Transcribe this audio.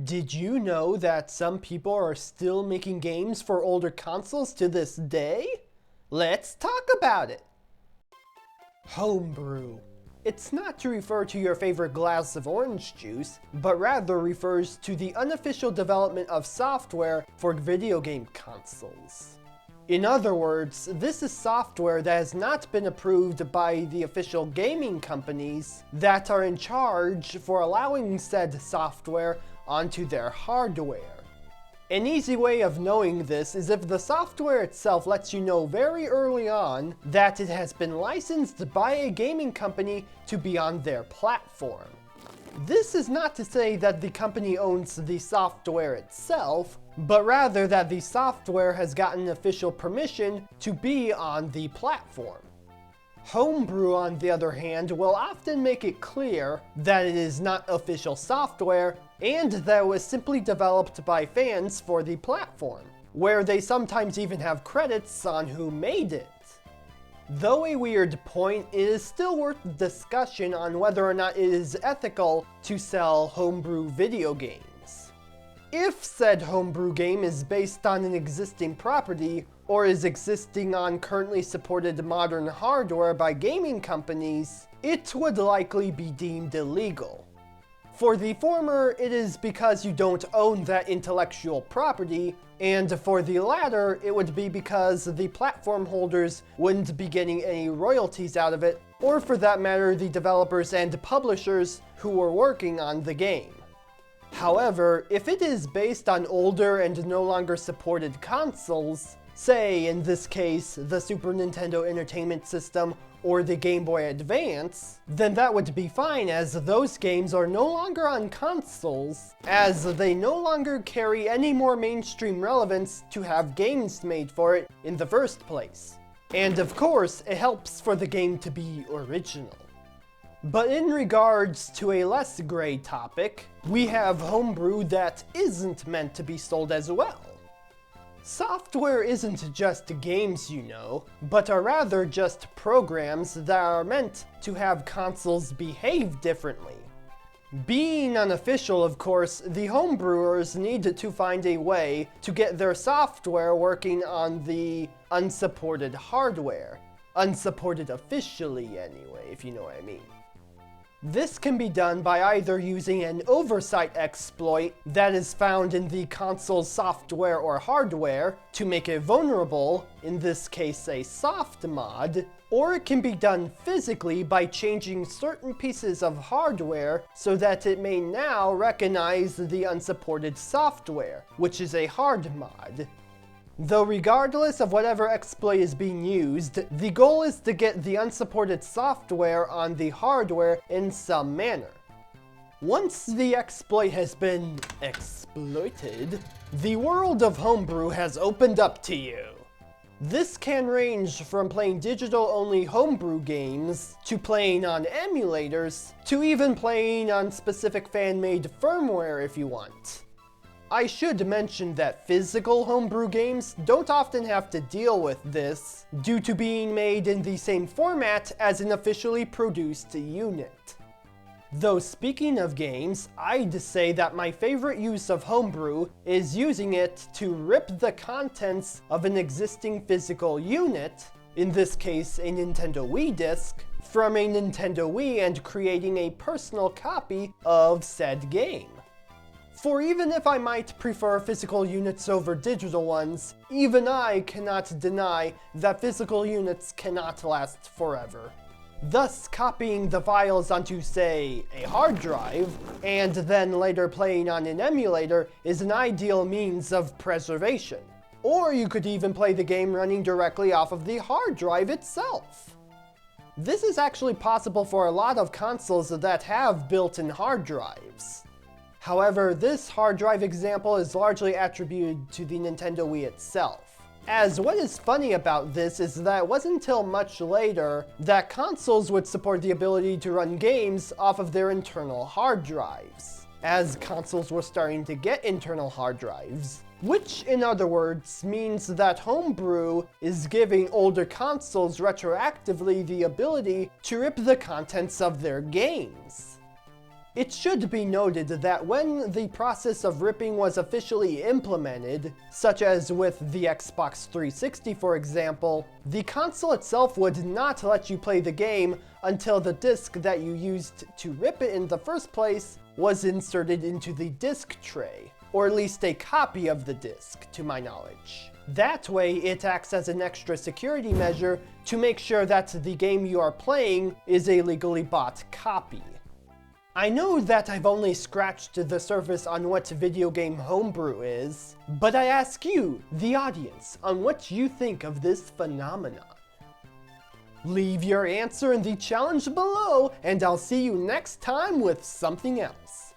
Did you know that some people are still making games for older consoles to this day? Let's talk about it! Homebrew. It's not to refer to your favorite glass of orange juice, but rather refers to the unofficial development of software for video game consoles. In other words, this is software that has not been approved by the official gaming companies that are in charge for allowing said software onto their hardware. An easy way of knowing this is if the software itself lets you know very early on that it has been licensed by a gaming company to be on their platform. This is not to say that the company owns the software itself, but rather that the software has gotten official permission to be on the platform. Homebrew, on the other hand, will often make it clear that it is not official software and that it was simply developed by fans for the platform, where they sometimes even have credits on who made it. Though a weird point, it is still worth discussion on whether or not it is ethical to sell homebrew video games. If said homebrew game is based on an existing property, or is existing on currently supported modern hardware by gaming companies, it would likely be deemed illegal. For the former, it is because you don't own that intellectual property, and for the latter, it would be because the platform holders wouldn't be getting any royalties out of it, or for that matter, the developers and publishers who were working on the game. However, if it is based on older and no longer supported consoles, say in this case the Super Nintendo Entertainment System or the Game Boy Advance, then that would be fine, as those games are no longer on consoles, as they no longer carry any more mainstream relevance to have games made for it in the first place. And of course, it helps for the game to be original. But in regards to a less gray topic, we have homebrew that isn't meant to be sold as well. Software isn't just games, you know, but are rather just programs that are meant to have consoles behave differently. Being unofficial, of course, the homebrewers need to find a way to get their software working on the unsupported hardware. Unsupported officially, anyway, if you know what I mean. This can be done by either using an oversight exploit that is found in the console's software or hardware to make it vulnerable, in this case a soft mod, or it can be done physically by changing certain pieces of hardware so that it may now recognize the unsupported software, which is a hard mod. Though regardless of whatever exploit is being used, the goal is to get the unsupported software on the hardware in some manner. Once the exploit has been exploited, the world of homebrew has opened up to you. This can range from playing digital-only homebrew games, to playing on emulators, to even playing on specific fan-made firmware if you want. I should mention that physical homebrew games don't often have to deal with this, due to being made in the same format as an officially produced unit. Though speaking of games, I'd say that my favorite use of homebrew is using it to rip the contents of an existing physical unit, in this case a Nintendo Wii disc, from a Nintendo Wii and creating a personal copy of said game. For even if I might prefer physical units over digital ones, even I cannot deny that physical units cannot last forever. Thus, copying the files onto, say, a hard drive, and then later playing on an emulator is an ideal means of preservation. Or you could even play the game running directly off of the hard drive itself. This is actually possible for a lot of consoles that have built-in hard drives. However, this hard drive example is largely attributed to the Nintendo Wii itself. As what is funny about this is that it wasn't until much later that consoles would support the ability to run games off of their internal hard drives, as consoles were starting to get internal hard drives. Which, in other words, means that homebrew is giving older consoles retroactively the ability to rip the contents of their games. It should be noted that when the process of ripping was officially implemented, such as with the Xbox 360 for example, the console itself would not let you play the game until the disc that you used to rip it in the first place was inserted into the disc tray, or at least a copy of the disc, to my knowledge. That way, it acts as an extra security measure to make sure that the game you are playing is a legally bought copy. I know that I've only scratched the surface on what video game homebrew is, but I ask you, the audience, on what you think of this phenomenon. Leave your answer in the challenge below, and I'll see you next time with something else.